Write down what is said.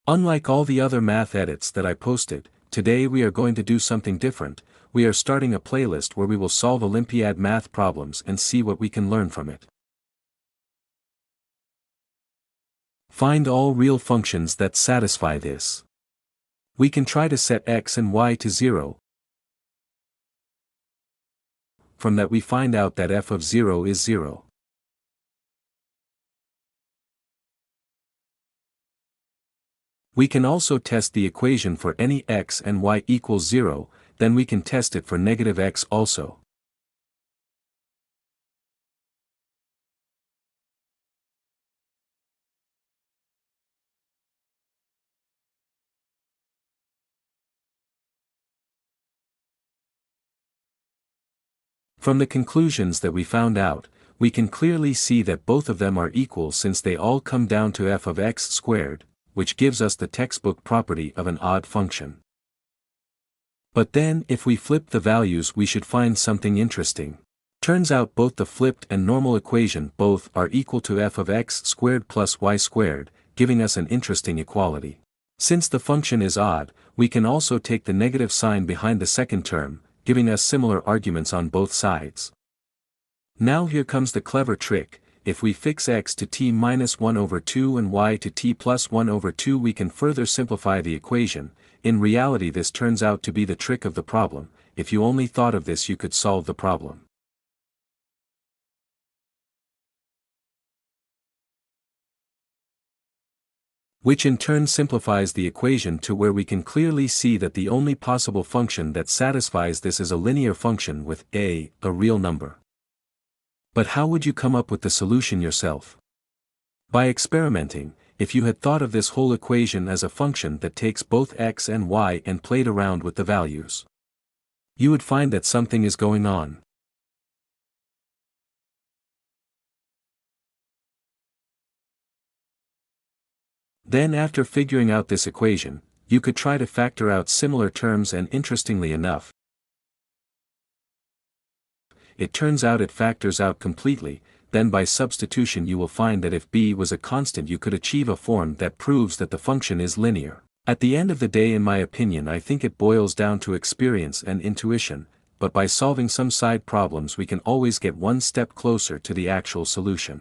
Unlike all the other math edits that I posted, today we are going to do something different. We are starting a playlist where we will solve Olympiad math problems and see what we can learn from it. Find all real functions that satisfy this. We can try to set x and y to 0. From that we find out that f of 0 is 0. We can also test the equation for any x and y equals 0, then we can test it for negative x also. From the conclusions that we found out, we can clearly see that both of them are equal since they all come down to f of x squared, which gives us the textbook property of an odd function. But then if we flip the values we should find something interesting. Turns out both the flipped and normal equation both are equal to f of x squared plus y squared, giving us an interesting equality. Since the function is odd, we can also take the negative sign behind the second term, giving us similar arguments on both sides. Now here comes the clever trick. If we fix x to t minus 1 over 2 and y to t plus 1 over 2 we can further simplify the equation. In reality this turns out to be the trick of the problem. If you only thought of this you could solve the problem. Which in turn simplifies the equation to where we can clearly see that the only possible function that satisfies this is a linear function with a real number. But how would you come up with the solution yourself? By experimenting. If you had thought of this whole equation as a function that takes both x and y and played around with the values, you would find that something is going on. Then after figuring out this equation, you could try to factor out similar terms and interestingly enough, it turns out it factors out completely. Then by substitution you will find that if b was a constant you could achieve a form that proves that the function is linear. At the end of the day in my opinion I think it boils down to experience and intuition, but by solving some side problems we can always get one step closer to the actual solution.